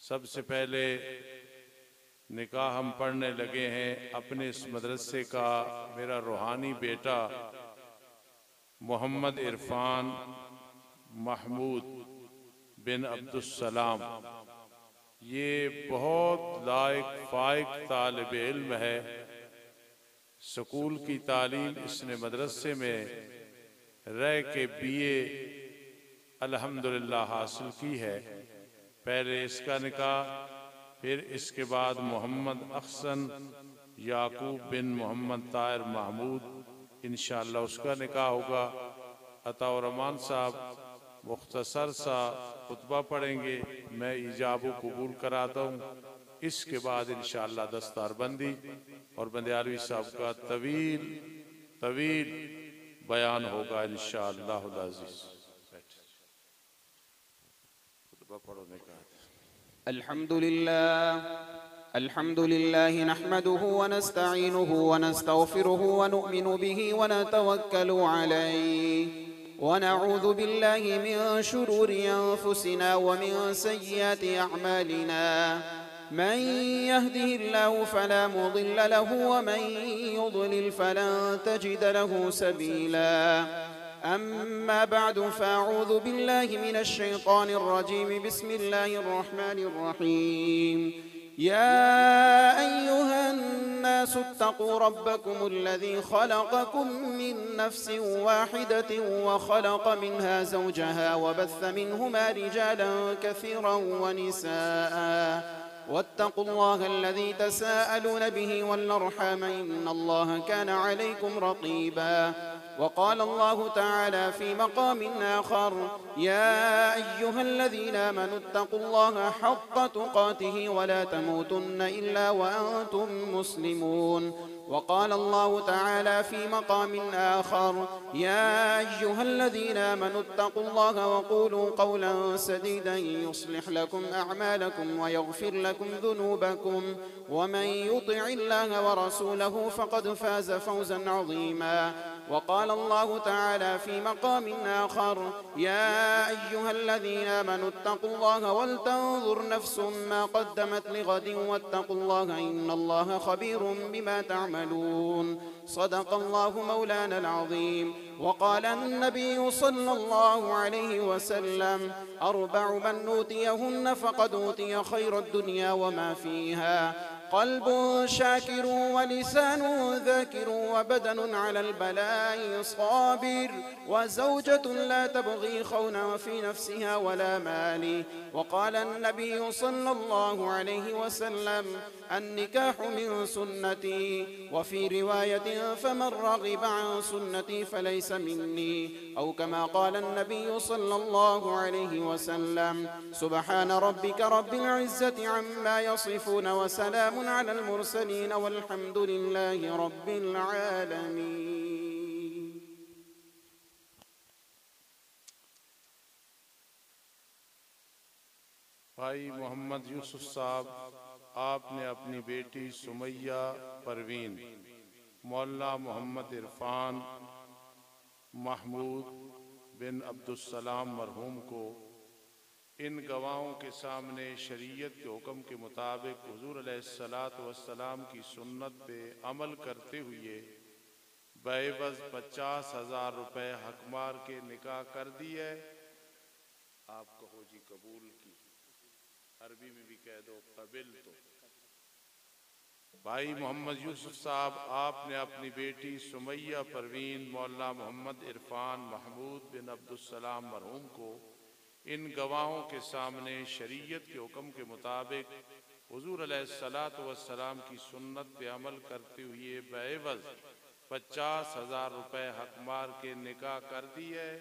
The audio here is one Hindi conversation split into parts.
सबसे पहले निकाह हम पढ़ने लगे हैं अपने इस मदरसे का मेरा रूहानी बेटा मोहम्मद इरफान महमूद बिन अब्दुस्सलाम। ये बहुत लायक फाइक तालिब इल्म है। स्कूल की तालीम इसने मदरसे में रह के BA अल्हम्दुलिल्लाह हासिल की है। पहले इसका निकाह, फिर इसके बाद मोहम्मद अहसन याकूब बिन मोहम्मद ताहिर महमूद इंशाअल्लाह उसका निकाह होगा। अताउर रहमान साहब मुख्तसर सा खुतबा पढ़ेंगे, मैं इजाब कबूल कराता हूँ। इसके बाद इंशाअल्लाह दस्तारबंदी और बंदियालवी साहब का तवील बयान होगा इंशाअल्लाह अज़ीज़। खुतबा पढ़ने का अल्हम्दुलिल्लाह नहमदुहु व नस्तईनुहु व नस्तगफिरुहु व नु'मिनु बिही व नतवक्कलु अलैहि व नऊज़ु बिल्लाहि मिन शुरूरि अनफुसिना व मिन सय्यिआति अअमालिना। मन यहदिहिल्लाहु फला मुदिल्ल लहु व मन युद्लिल फलन तजिद लहु सबीला। अम्मा बअद फ़अऊज़ु बिल्लाहि मिनश शैतानिर रजीम। बिस्मिल्लाहिर रहमानिर रहीम। या अय्युहन नासु इत्तक़ू रब्बकुमुल्लज़ी ख़लक़कुम मिन नफ़्सिन वाहिदतिन व ख़लक़ मिन्हा ज़ौजहा व बस्स मिन्हुमा रिजालन कसीरन व निसाअ वत्तक़ुल्लाह अल्लज़ी तसाअलून बिही वल अर्हाम इन्नल्लाह कान अलैकुम रक़ीबा। वक़ाल अल्लाहु तआला फ़ी मक़ामिन आख़र या अय्युहल्लज़ीना आमनू इत्तक़ुल्लाह हक़्क़ तुक़ातिही व ला तमूतुन्न इल्ला व अंतुम मुस्लिमून। वक़ाल अल्लाहु तआला फ़ी मक़ामिन आख़र या अय्युहल्लज़ीना आमनू इत्तक़ुल्लाह व क़ूलू क़ौलन सदीदन युस्लिह लकुम अअमालकुम व यग़फ़िर लकुम ज़ुनूबकुम व मन युतिइल्लाह व रसूलहु फ़क़द फ़ाज़ फ़ौज़न अज़ीमा। वक़ाल अल्लाहु तआला फ़ी मक़ामिन आख़र या अय्युहल्लज़ीना आमनू इत्तक़ुल्लाह वलतंज़ुर नफ़्सुम मा क़द्दमत लिग़दिन वत्तक़ुल्लाह इन्नल्लाह ख़बीरुम बिमा तअमलून। सदक़ल्लाहु मौलाना अल-अज़ीम। वक़ाल अन्नबिय्यु सल्लल्लाहु अलैहि वसल्लम अर्बअ मन ऊतियहुन्न फ़क़द ऊतिय ख़ैरद दुनिया व मा फ़ीहा क़ल्बुन शाकिरुन व लिसानुन ज़ाकिरुन व बदनुन अलल बलाइ साबिर व ज़ौजतुन ला तबग़ी ख़ौनन फ़ी नफ़्सिहा वला माली। वक़ाल अन्नबिय्यु सल्लल्लाहु अलैहि वसल्लम अन्निकाहु मिन सुन्नती व फ़ी रिवायतिन फ़मन रग़िब अन सुन्नती फ़लैस मिन्नी औ कमा क़ाल अन्नबिय्यु सल्लल्लाहु अलैहि वसल्लम। सुब्हान रब्बिक रब्बिल इज़्ज़ति अम्मा यसिफ़ून व सलामुन अलल मुरसलीन वल्हम्दुलिल्लाहि रब्बिल आलमीन। भाई मोहम्मद यूसुफ साहब, आपने अपनी बेटी सुमैया परवीन मौलाना मोहम्मद इरफान महमूद बिन अब्दुस्सलाम मरहूम को इन गवाहों के सामने शरीयत के हुक्म के मुताबिक हुजूर अलैहिस्सलातु वस्सलाम की सुन्नत पे अमल करते हुए बेवज़ 50,000 रुपये हकमार के निकाह कर दी है। आप कहो जी कबूल की, अरबी में भी कह दो कबिल। तो भाई मोहम्मद यूसुफ साहब, आपने अपनी बेटी सुमैया परवीन मौलाना मोहम्मद इरफान महमूद बिन अब्दुस्सलाम मरहूम को इन गवाहों के सामने शरीयत के हुक्म के मुताबिक हुजूर अलैहिस्सलातु वस्सलाम की सुन्नत पे अमल करते हुए बेवज़ 50,000 रुपये हकमार के निकाह कर दी है।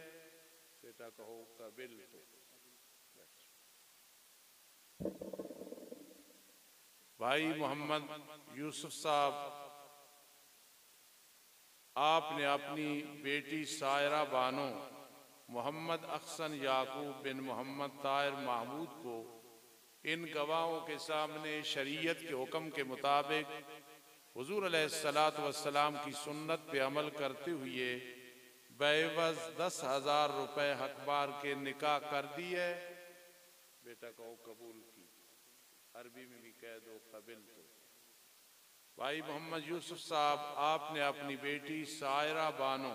बेटा कहो कबिल। तो भाई मोहम्मद यूसुफ साहब, आपने अपनी बेटी सायरा बानो मोहम्मद अहसन याकूब बिन मोहम्मद ताहिर महमूद को इन गवाहों के सामने शरीयत के हुक्म के मुताबिक हुजूर अलैहिस्सलातु वस्सलाम की सुन्नत पे अमल करते हुए बेवज़ 10,000 रुपये हकबार के निकाह कर दिए। बेटा कहो कबूल की। अरबी में भी कह दो कबिल तो। भाई मोहम्मद यूसुफ साहब, आपने अपनी बेटी सायरा बानो,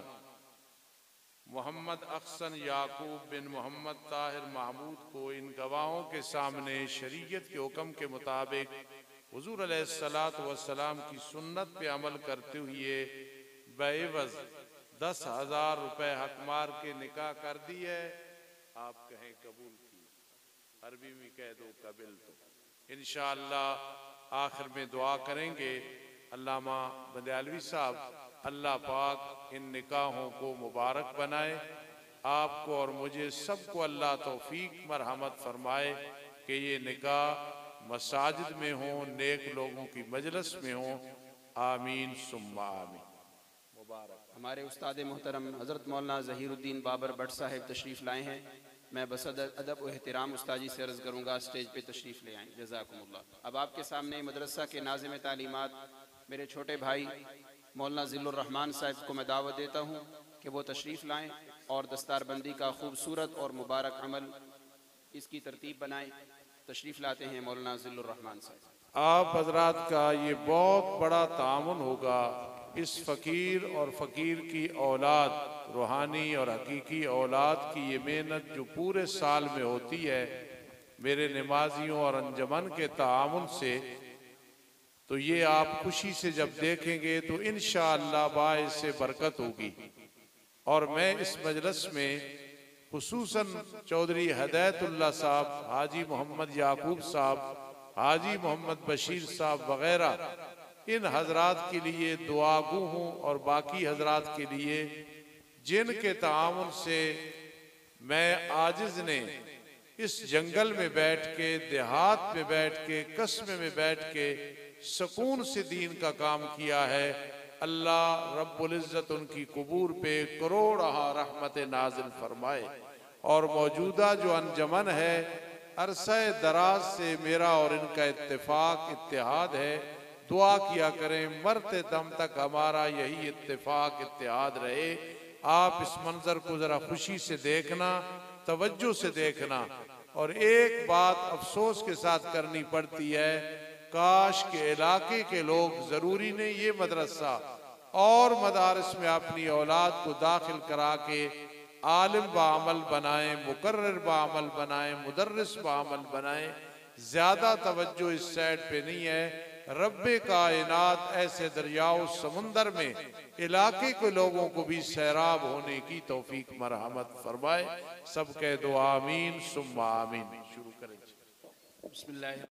मोहम्मद अहसन याकूब बिन मोहम्मद ताहिर महमूद को इन गवाहों के सामने शरीयत के हुक्म के मुताबिक हुजूर अलैहिस्सलातु वस्सलाम की सुन्नत पे अमल करते हुए बेवज 10,000 रुपए हकमार के निकाह कर दी है। आप कहें कबूल की, अरबी में कह दो कबिल तो। इंशाअल्लाह आखिर में दुआ करेंगे। अल्लामा बंदालवी साहब, अल्लाह पाक इन निकाहों को मुबारक बनाए। आपको और मुझे सबको अल्लाह तौफीक मरहमत फरमाए कि ये निकाह मसाजिद में हो, नेक लोगों की मजलिस में हो। आमीन सुम्मा आमीन। मुबारक। हमारे उस्ताद मोहतरम हज़रत मौलाना ज़हीरुद्दीन बाबर भट्ट साहिब तशरीफ़ लाए हैं। मैं बस अदब व एहतराम उस्ताजी से अर्ज़ करूँगा स्टेज पे तशरीफ़ ले आएँ। जज़ाकुमुल्लाह। अब आपके सामने मदरसा के नाज़िम तालीमात मेरे छोटे भाई मौलाना ज़िल्लुर रहमान साहिब को मैं दावत देता हूँ कि वो तशरीफ़ लाएँ और दस्तारबंदी का खूबसूरत और मुबारक अमल इसकी तरतीब बनाएँ। तशरीफ़ लाते हैं मौलाना ज़िल्लुर रहमान साहिब। आप हजरात का ये बहुत बड़ा तामुन होगा। इस फ़कीर और फ़कीर की औलाद, रूहानी और हकीकी औलाद की ये मेहनत जो पूरे साल में होती है, मेरे नमाजियों और अंजमन के तामुन से, तो ये आप खुशी से जब देखेंगे तो इंशाअल्लाह बाइस से बरकत होगी। और मैं इस मजलिस में खुसूसन चौधरी हदायतुल्लाह साहब, हाजी मोहम्मद याकूब साहब, हाजी मोहम्मद बशीर साहब वगैरह इन हजरात के लिए दुआगू हूँ, और बाकी हजरात के लिए जिनके तामुन से मैं आजिज ने इस जंगल में बैठ के, देहात में बैठ के, कस्बे में बैठ के सुकून से दीन का काम किया है। अल्लाह रब्बुल इज्जत उनकी कबूर पे करोड़ रहमत नाजिल फरमाए। और मौजूदा जो अंजमन है, अरसे दराज से मेरा और इनका इत्तेफाक इत्तेहाद है। दुआ किया करें मरते दम तक हमारा यही इत्तेफाक इत्तेहाद रहे। आप इस मंजर को जरा खुशी से देखना, तवज्जो से देखना। और एक बात अफसोस के साथ करनी पड़ती है, काश के इलाके के लोग, जरूरी नहीं ये मदरसा और मदारिस में अपनी औलाद को दाखिल करा के आलिम बाअमल बनाएं, मुकर्रर बाअमल बनाएं, मुदर्रिस बाअमल बनाएं। ज्यादा तवज्जो इस साइड पे नहीं है। रब्बे कायनात ऐसे दरियाओ समुंदर में इलाके के लोगों को भी सैराब होने की तौफीक मरहमत फरमाए। सब कह दो आमीन सुम्मा आमीन। शुरू करें। बिस्मिल्लाह।